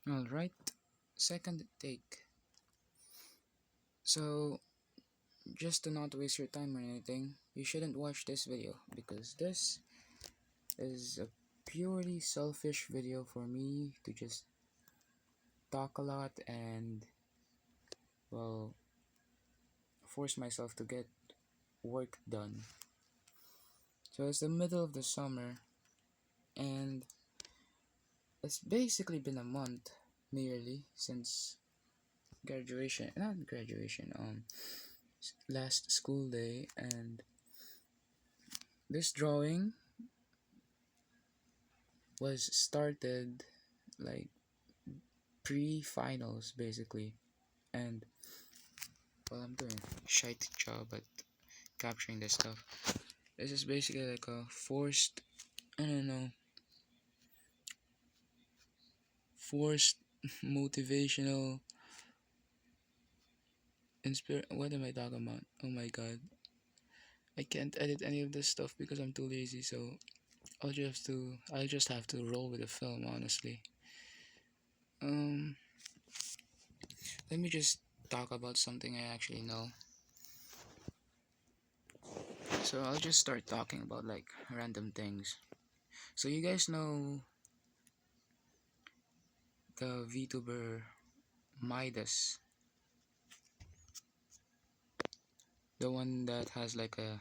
Alright, second take. So, just to not waste your time or anything, you shouldn't watch this video because this is a purely selfish video for me to just talk a lot and, well, force myself to get work done. So, it's the middle of the summer and it's basically been a month nearly since graduation, not graduation, last school day, and this drawing was started like pre-finals basically, and well, I'm doing a shite job at capturing this stuff. This is basically like a forced, I don't know, forced motivational what am I talking about? Oh my god, I can't edit any of this stuff because I'm too lazy, so I'll just have to roll with the film, honestly. um Let me just talk about something I actually know. So I'll just start talking about like random things. So you guys know the VTuber Midas, the one that has like a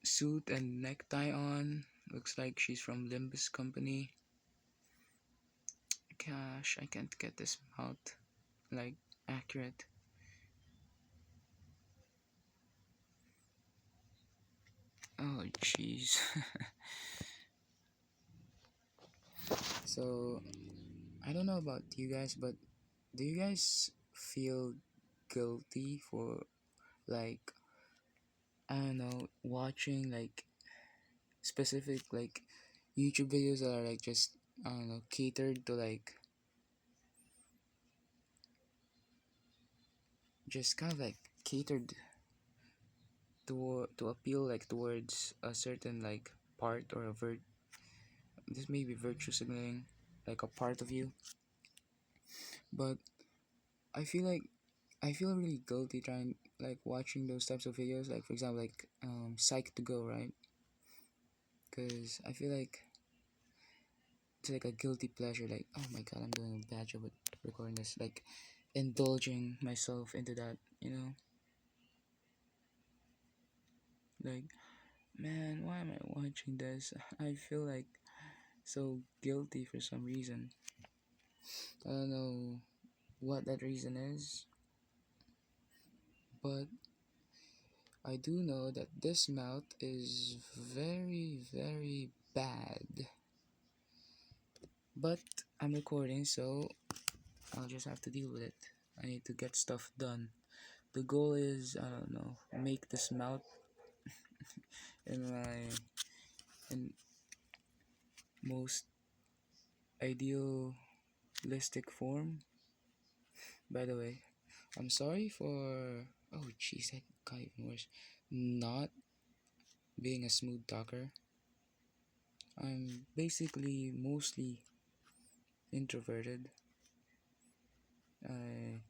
suit and necktie on. Looks like she's from Limbus Company. Gosh, I can't get this mouth like accurate. Oh jeez. So I don't know about you guys, but do you guys feel guilty for like, I don't know, watching like specific like YouTube videos that are like just, I don't know, catered to like, just kind of like catered to appeal like towards a certain like part or a this may be virtue signaling like a part of you, but I feel like I feel really guilty trying like watching those types of videos, like for example like Psych to Go, right? Because I feel like it's like a guilty pleasure, like, oh my god, I'm doing a bad job at recording this, like indulging myself into that, you know, like, man, why am I watching this? I feel like so guilty for some reason. I don't know what that reason is, but I do know that this mouth is very, very bad. But I'm recording, so I'll just have to deal with it. I need to get stuff done. The goal is, I don't know, make this mouth in my in most idealistic form. By the way, I'm sorry for, oh jeez, I got even worse, not being a smooth talker. I'm basically mostly introverted. I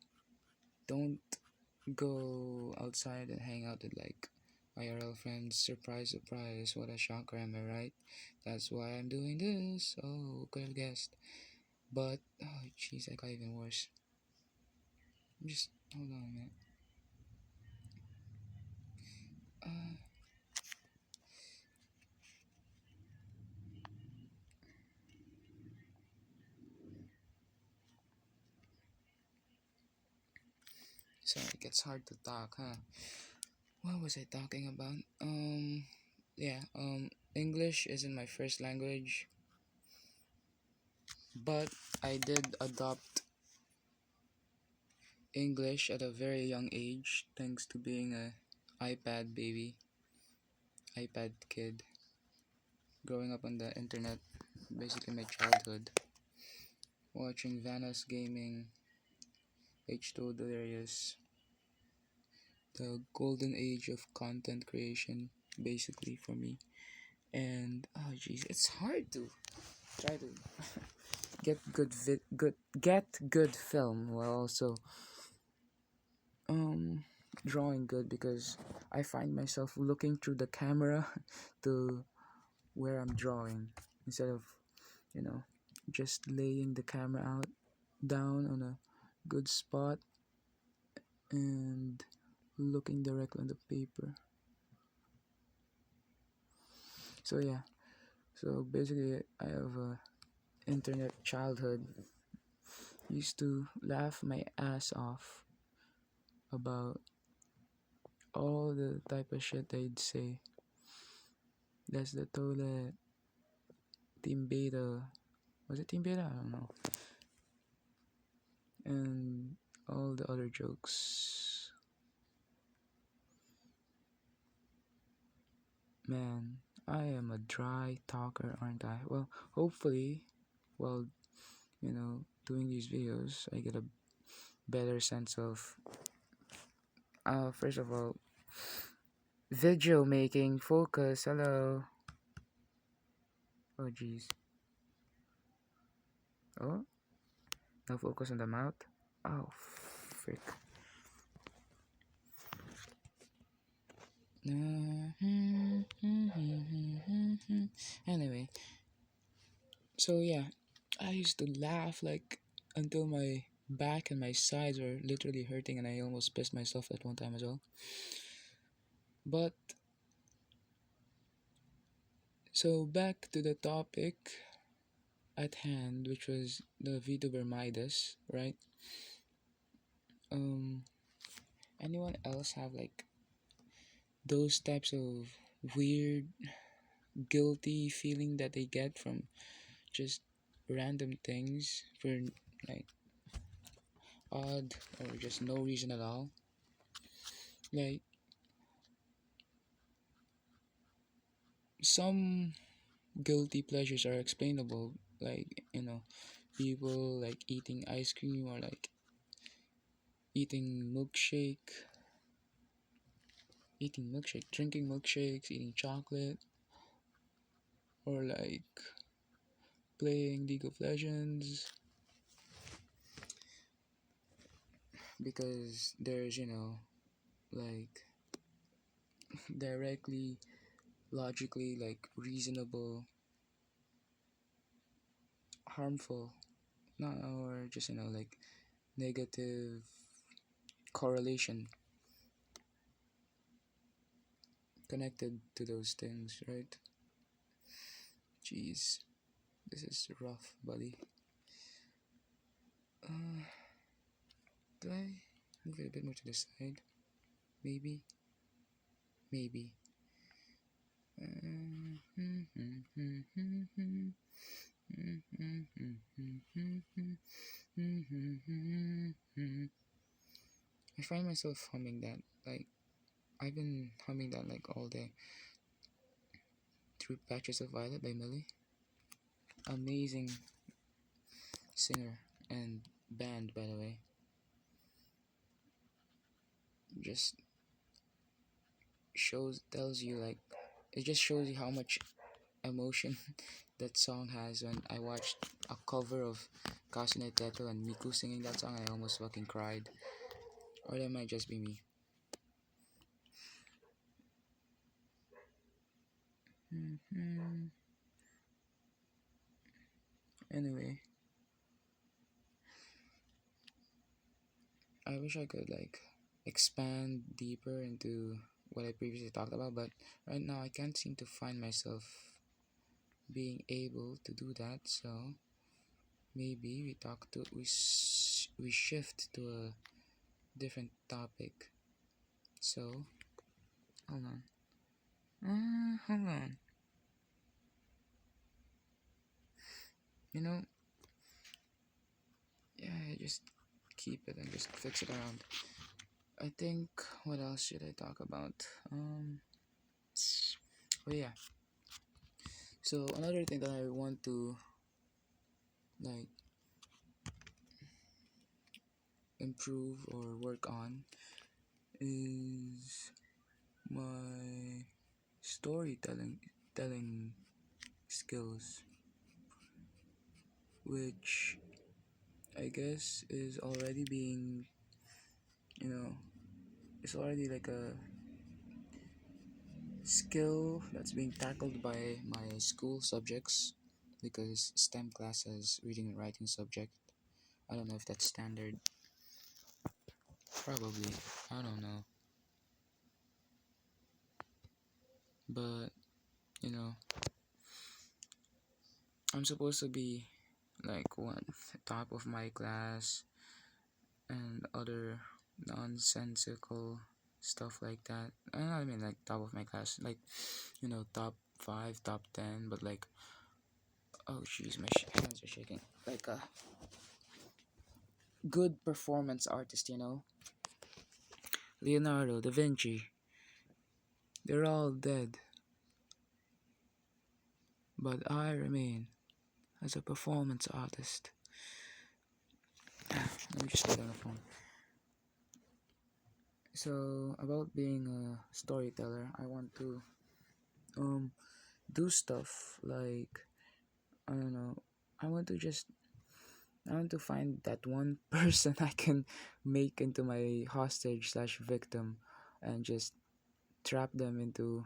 don't go outside and hang out with like IRL friends. Surprise, surprise, what a shocker, am I right? That's why I'm doing this. Oh, could have guessed. But, oh jeez, I got even worse. Just, hold on a minute. Uh, Sorry, it gets hard to talk, huh? What was I talking about? Yeah, English isn't my first language, but I did adopt English at a very young age thanks to being a iPad baby, iPad kid, growing up on the internet, basically my childhood, watching Vanas Gaming, H2O Delirious, the golden age of content creation, basically for me. And oh jeez, it's hard to. try to get good film while also um drawing good, because I find myself looking through the camera to where I'm drawing, instead of, you know, just laying the camera out down on a good spot and looking directly on the paper. So yeah, so basically I have a internet childhood. Used to laugh my ass off about all the type of shit they'd say. That's the toilet, team beta. Was it team beta? I don't know. And all the other jokes. Man, I am a dry talker, aren't I? Well, hopefully, while, doing these videos, I get a better sense of, first of all, video making. Focus. Hello. Oh, jeez. Oh, no focus on the mouth. Oh, frick. Anyway, so yeah, I used to laugh like until my back and my sides were literally hurting, and I almost pissed myself at one time as well. But so back to the topic at hand, which was the VTuber Midas, right? Um, anyone else have like those types of weird, guilty feeling that they get from just random things for like odd or just no reason at all? Like some guilty pleasures are explainable, like people like eating ice cream, or like eating milkshake, drinking milkshakes, eating chocolate, or like playing League of Legends, because there's like directly, logically, like reasonable, harmful, not, or just like negative correlation connected to those things, right? Jeez, this is rough, buddy. Uh, do I move it a bit more to the side? Maybe, maybe. I find myself humming that. Like, I've been humming that like all day. Through Patches of Violet by Millie. Amazing singer and band, by the way. Just tells you like, it just shows you how much emotion that song has. When I watched a cover of Kasune Teto and Miku singing that song, I almost fucking cried. Or that might just be me. Anyway, I wish I could like expand deeper into what I previously talked about, but right now I can't seem to find myself being able to do that. So maybe we shift to a different topic. So hold on. Hold on. You know, yeah, just keep it and just fix it around. I think, what else should I talk about? Oh yeah. So another thing that I want to like improve or work on is my storytelling telling skills. which I guess is already being, you know, it's already like a skill that's being tackled by my school subjects because STEM class has reading and writing subject. I don't know if that's standard. Probably. I don't know. But, you know, I'm supposed to be like one top of my class and other nonsensical stuff like that. I mean like top of my class, like top 5, top 10, but like oh jeez, my hands are shaking. Like a good performance artist, Leonardo da Vinci. They're all dead, but I remain as a performance artist. Let me just get on the phone. So about being a storyteller, I want to um do stuff like I don't know. I want to just I want to find that one person I can make into my hostage slash victim and just trap them into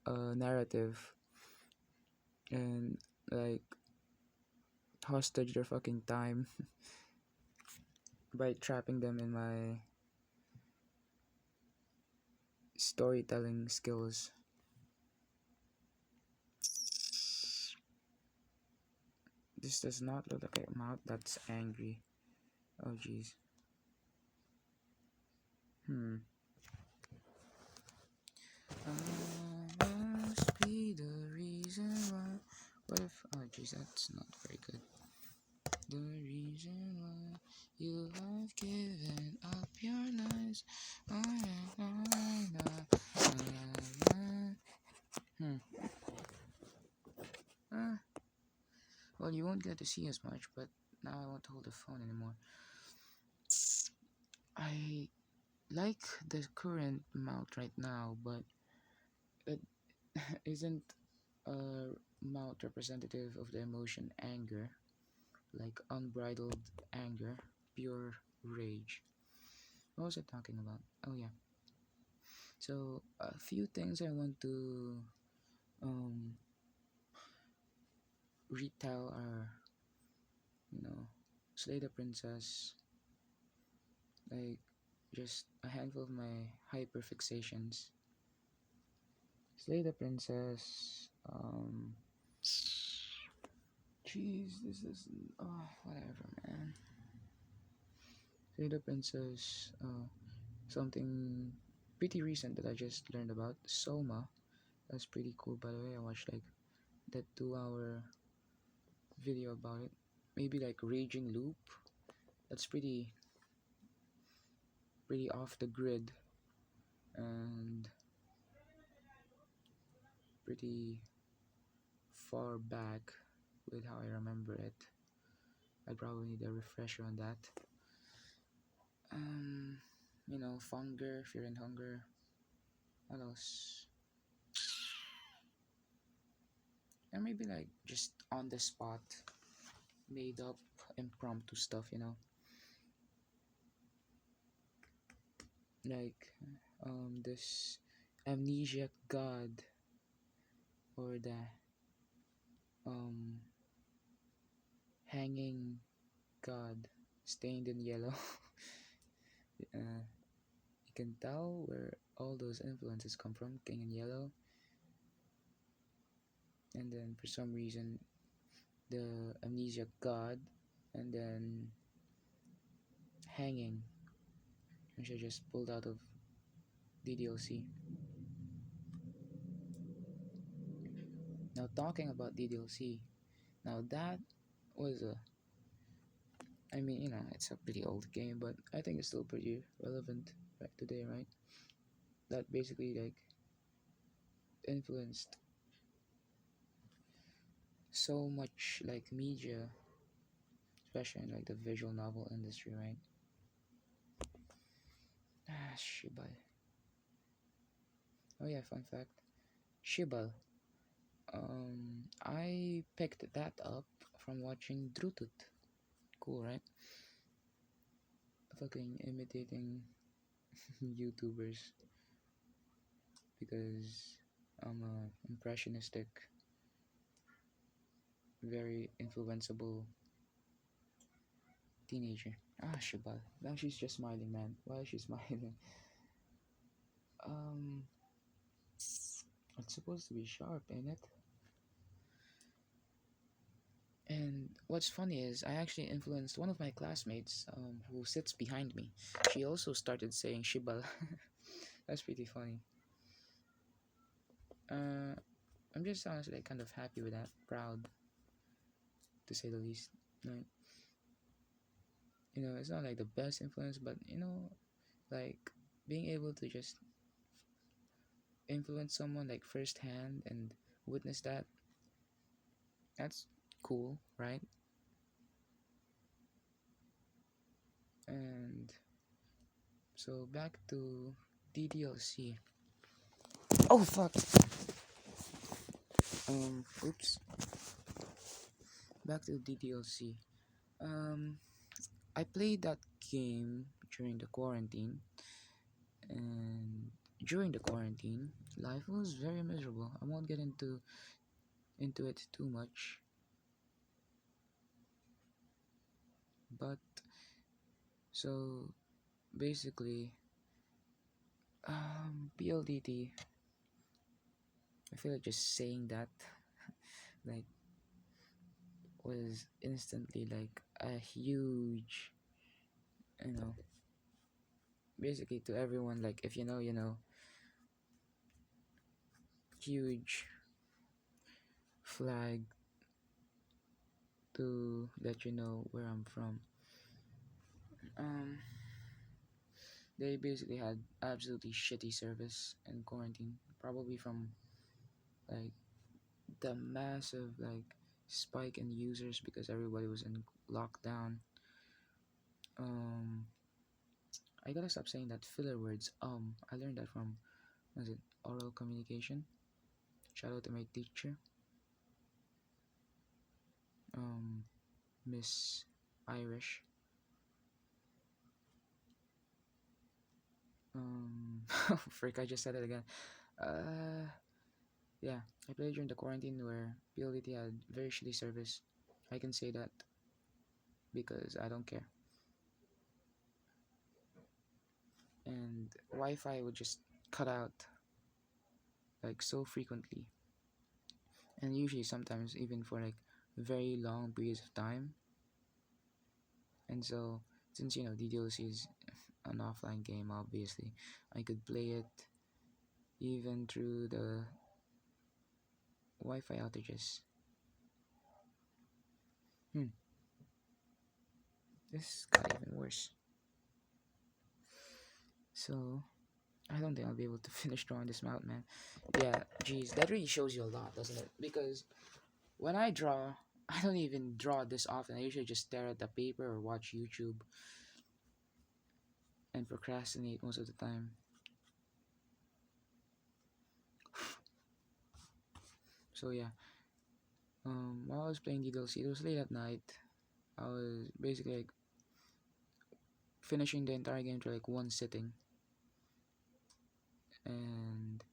a narrative and like hostage their fucking time by trapping them in my storytelling skills. This does not look like a mouth that's angry. Oh jeez. Hmm. I must be the reason why. What if? Oh jeez, that's not very good. The reason why you have given up your lies. Hmm. Uh, well, you won't get to see as much, but now I won't hold the phone anymore. I like the current mount right now, but it isn't a mount representative of the emotion anger, like unbridled anger, pure rage. What was I talking about? Oh yeah. So a few things I want to um retell are Slay the Princess, like just a handful of my hyperfixations. Slay the Princess, jeez, this is whatever, man. Slay the Princess, something pretty recent that I just learned about. Soma, that's pretty cool. By the way, I watched like that 2 hour video about it. Maybe like Raging Loop. That's pretty off the grid and pretty far back with how I remember it. I probably need a refresher on that. Um, Funger, Fear and Hunger. What else? And maybe like just on the spot, made up impromptu stuff. Like this amnesiac god or the um hanging god stained in yellow. You can tell where all those influences come from, King in Yellow, and then for some reason the amnesia god, and then hanging, which I just pulled out of DDLC. Now talking about DDLC, now that was I mean, it's a pretty old game, but I think it's still pretty relevant right today, right? That basically like influenced so much like media, especially in like the visual novel industry, right? Shibal. Oh yeah, fun fact. Shibal. I picked that up from watching Drutut. Cool, right? Fucking imitating YouTubers because I'm a impressionistic, very influenceable teenager. Ah, Shibal. Now she's just smiling, man. Why is she smiling? Um, it's supposed to be sharp, ain't it? And what's funny is I actually influenced one of my classmates who sits behind me. She also started saying Shibal. That's pretty funny. Uh, I'm just honestly kind of happy with that, proud to say the least. Like, it's not like the best influence, but like being able to just influence someone like firsthand and witness that's cool, right? And so back to DDLC. Oh fuck. Oops. Back to DDLC. Um, I played that game during the quarantine, and during the quarantine, life was very miserable. I won't get into it too much, but so basically, PLDT. I feel like just saying that like was instantly like a huge, you know, basically to everyone. Like if huge flag to let you know where I'm from. Um, they basically had absolutely shitty service in quarantine, probably from like the massive like spike in users because everybody was in lockdown. Um, I gotta stop saying that filler words. I learned that from was it oral communication. Shout out to my teacher, um, Miss Irish. Frick, I just said it again. Uh, yeah, I played during the quarantine where PLDT had very shitty service. I can say that because I don't care. And Wi-Fi would just cut out like so frequently, and usually sometimes even for like very long periods of time. And so since DDLC is an offline game, obviously I could play it even through the Wi-Fi outages. Hmm, this got even worse. So I don't think I'll be able to finish drawing this out, man. Yeah, geez, that really shows you a lot, doesn't it? Because when I draw, I don't even draw this often. I usually just stare at the paper or watch YouTube and procrastinate most of the time. So yeah, while I was playing DDLC, it was late at night. I was basically like finishing the entire game to like one sitting, and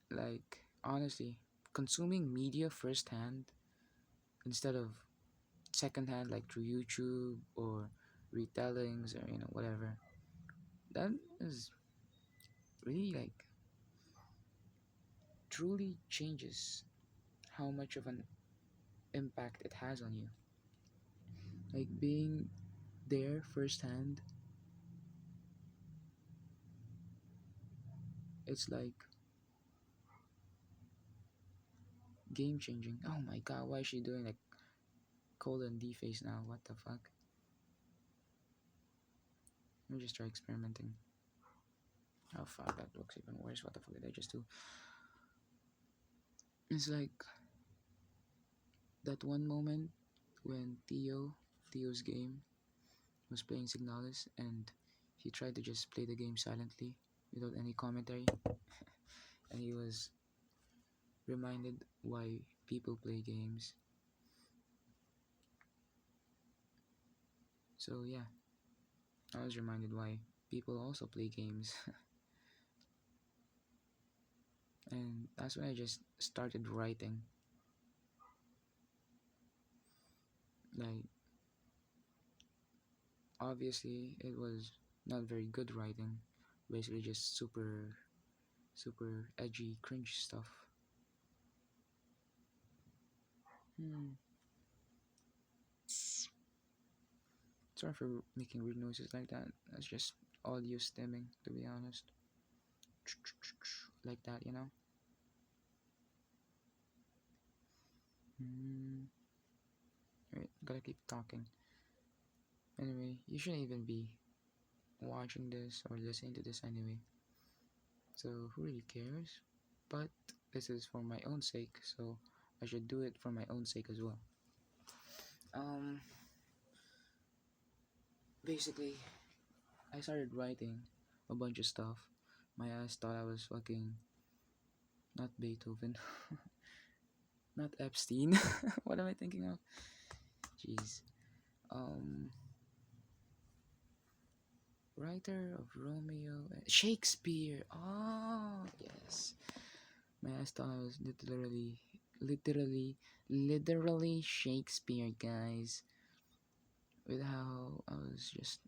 like honestly, consuming media firsthand instead of secondhand, like through YouTube or retellings or whatever. That is really like truly changes how much of an impact it has on you. Like being there firsthand, it's like game changing. Oh my god, why is she doing like colon D face now? What the fuck? Let me just try experimenting. Oh fuck, that looks even worse. What the fuck did I just do? It's like that one moment when Theo's game was playing Signalis and he tried to just play the game silently without any commentary, and he was reminded why people play games. So yeah, I was reminded why people also play games. And that's when I just started writing. Like, obviously, it was not very good writing, basically, just super edgy, cringe stuff. Hmm. Sorry for making weird noises like that. That's just audio stemming, to be honest. Like that, you know? Hmm. Wait, gotta keep talking. Anyway, you shouldn't even be watching this or listening to this anyway. So who really cares? But this is for my own sake, so I should do it for my own sake as well. Um, Basically, I started writing a bunch of stuff. My ass thought I was fucking not Beethoven, not Epstein. What am I thinking of? Jeez. Um, Writer of Romeo, Shakespeare. Oh yes. My ass thought I was literally Shakespeare, guys. With how I was just,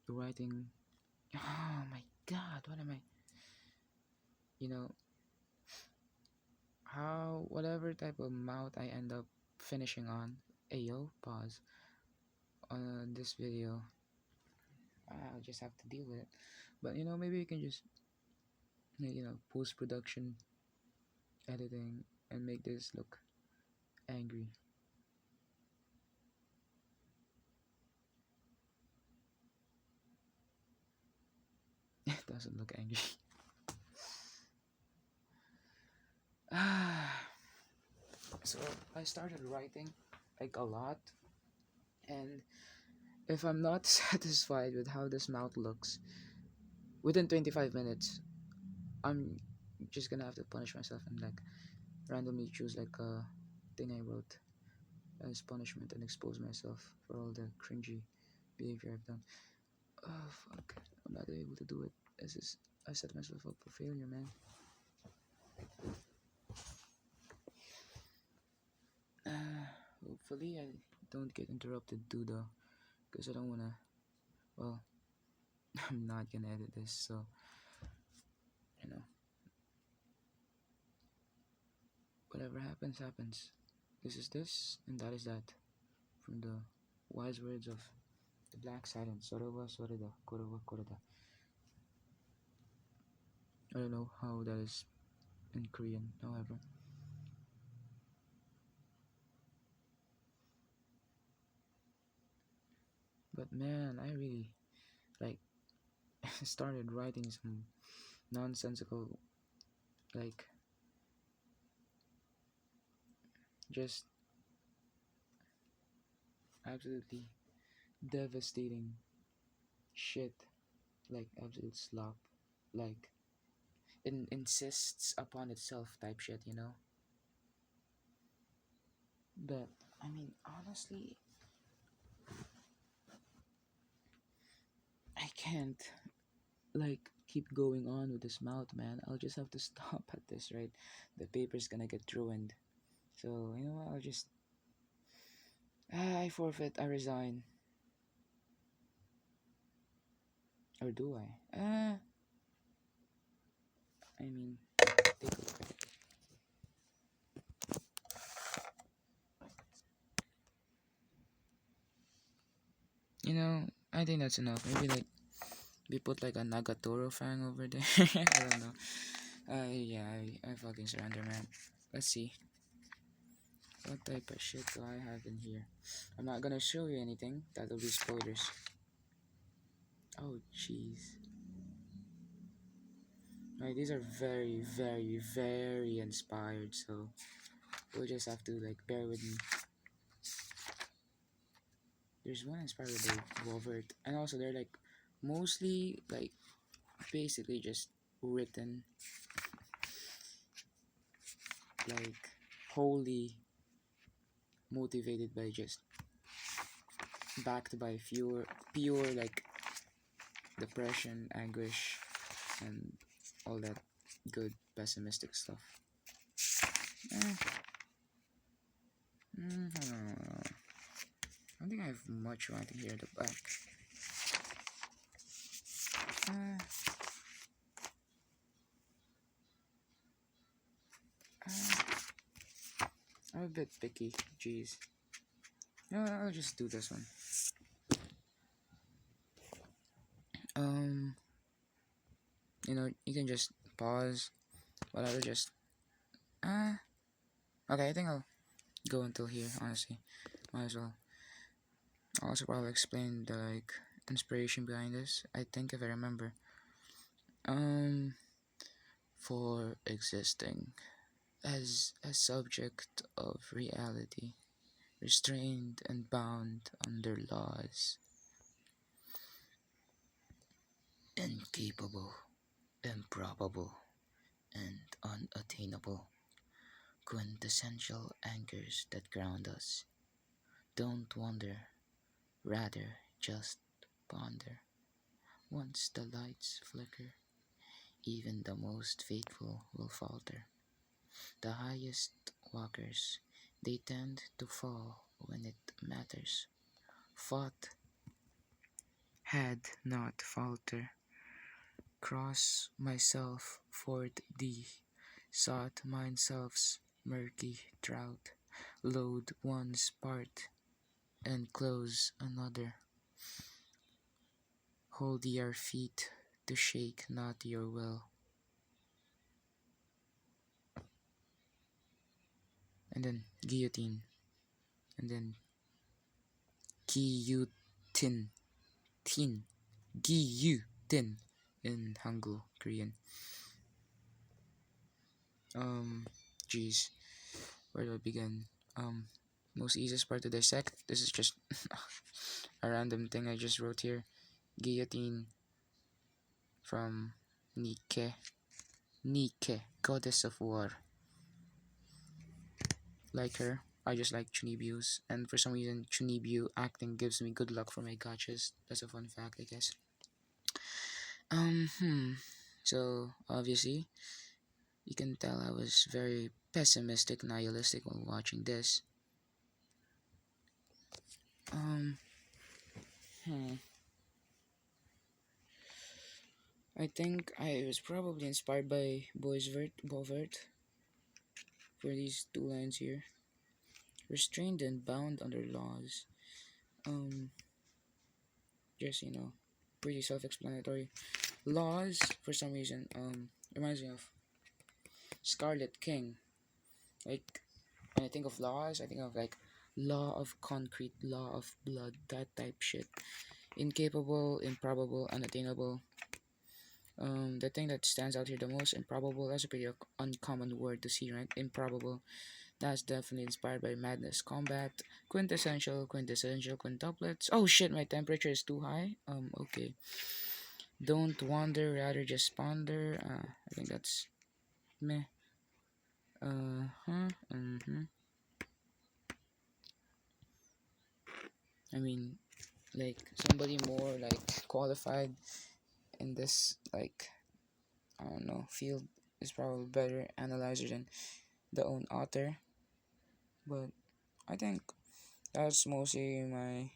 writing. Oh my god, what am I? You know, how, whatever type of mouth I end up finishing on. Ayo, pause. On this video, I'll just have to deal with it. But maybe you can just, post production, editing, and make this look angry. It doesn't look angry. So I started writing like a lot, and if I'm not satisfied with how this mouth looks, within 25 minutes, I'm just gonna have to punish myself and like randomly choose like a thing I wrote as punishment and expose myself for all the cringy behavior I've done. Oh fuck, I'm not able to do it. I set myself up for failure, man. Hopefully I don't get interrupted too though, because I don't wanna. Well, I'm not gonna edit this, so you know, whatever happens, happens. This is this, and that is that. From the wise words of the Black Silence. Sorowa, sorida, korowa, korida. I don't know how that is in Korean, however. But man, I really like started writing some nonsensical, like just absolutely devastating shit, like absolute slop, like insists upon itself type shit. But I mean, honestly, I can't like keep going on with this mouth, man. I'll just have to stop at this, right? The paper's gonna get ruined. So you know what? I'll just I forfeit. I resign, or do I? I mean, take a look at it. I think that's enough. Maybe like we put like a Nagatoro fan over there. I don't know. Yeah, I fucking surrender, man. Let's see. What type of shit do I have in here? I'm not gonna show you anything. That'll be spoilers. Oh, jeez. Right, these are very, very, very inspired, so you'll just have to like bear with me. There's one inspired by Wolvert, and also they're like mostly like basically just written like wholly motivated by just backed by pure like depression, anguish, and all that good pessimistic stuff. Eh, I don't think I have much writing here at the back. Uh, I'm a bit picky. Jeez. No, I'll just do this one. Um, you can just pause, whatever. Just okay. I think I'll go until here. Honestly, might as well. I'll also probably explain the like inspiration behind this. I think if I remember. Um, for existing as a subject of reality, restrained and bound under laws, incapable, improbable, and unattainable, quintessential anchors that ground us. Don't wonder, rather just ponder. Once the lights flicker, even the most faithful will falter. The highest walkers, they tend to fall when it matters. Fought, had not falter. Cross myself for thee, sought myself's murky drought. Load one's part and close another. Hold your feet to shake not your will. And then guillotine. And then guillotine. Tin. Guillotine in Hangul, Korean. Geez, where do I begin? Most easiest part to dissect. This is just a random thing I just wrote here. Guillotine from Nike. Nike, goddess of war. Like her, I just like Chunibyus, and for some reason, Chunibyu acting gives me good luck for my gachas. That's a fun fact, I guess. So obviously, you can tell I was very pessimistic, nihilistic while watching this. Um, hmm. I think I was probably inspired by Bovert for these two lines here. Restrained and bound under laws. Um, just pretty self-explanatory. Laws, for some reason, reminds me of Scarlet King. Like when I think of laws, I think of like law of concrete, law of blood, that type shit. Incapable, improbable, unattainable. The thing that stands out here the most, improbable. That's a pretty uncommon word to see, right? Improbable. That's definitely inspired by Madness Combat. Quintessential quintuplets. Oh shit, my temperature is too high. Okay. Don't wander, rather just ponder. I think that's meh. I mean, like somebody more like qualified in this like I don't know field is probably better analyzer than the own author. But I think that's mostly my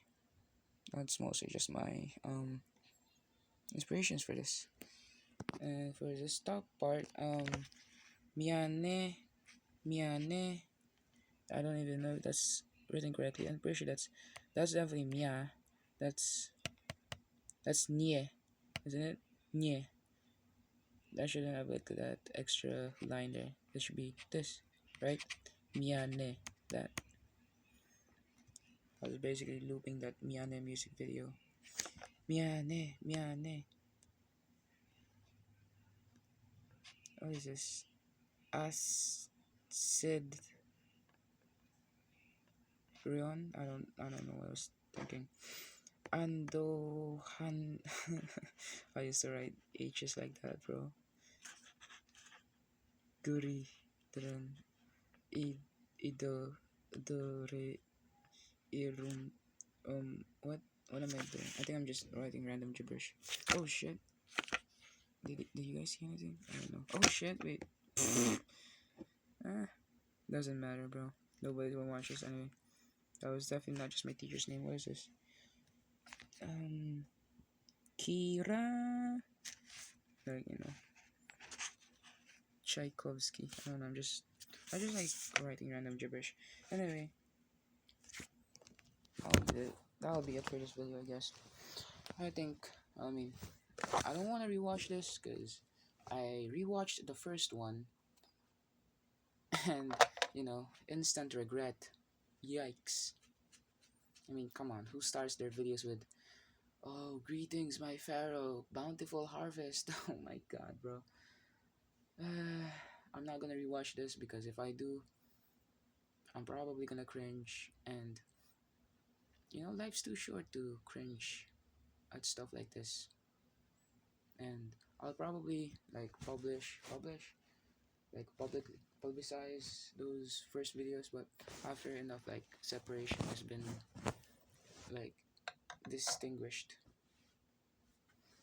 that's mostly just my inspirations for this. And for this top part, miyane, miyane. I don't even know if that's written correctly. I'm pretty sure that's definitely mia. That's that's nie, isn't it? Nie. That shouldn't have like that extra line there. It should be this, right? Miyane. That. I was basically looping that Miyane music video. Miyane, Miyane. What is this? Acid Rion? I don't know what I was thinking. Andohan. I used to write H's like that, bro. Guri. Dran. Ido. the re irum what am I doing? I think I'm just writing random gibberish. Oh shit. Did you guys see anything? I don't know. Oh shit, wait. Ah, doesn't matter, bro. Nobody will watch this anyway. That was definitely not just my teacher's name. What is this? Um, Kira. Like, Tchaikovsky. I don't know. I just like writing random gibberish. Anyway, that'll be it for this video, I guess. I think. I mean, I don't want to rewatch this because I rewatched the first one and instant regret. Yikes. I mean, come on, who starts their videos with, "Oh, greetings, my pharaoh, bountiful harvest." Oh my god, bro. I'm not gonna rewatch this because if I do, I'm probably gonna cringe, and life's too short to cringe at stuff like this. And I'll probably like like publicize those first videos, but after enough like separation has been like distinguished.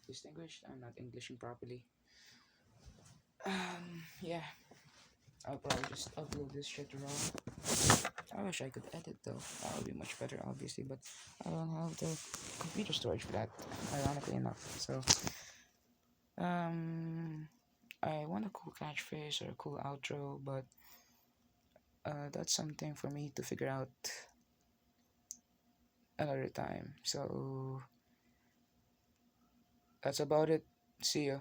Distinguished? I'm not Englishing properly. Yeah, I'll probably just upload this shit raw. I wish I could edit though. That would be much better, obviously, but I don't have the computer storage for that, ironically enough. So, I want a cool catchphrase or a cool outro, but that's something for me to figure out another time. So, that's about it. See ya.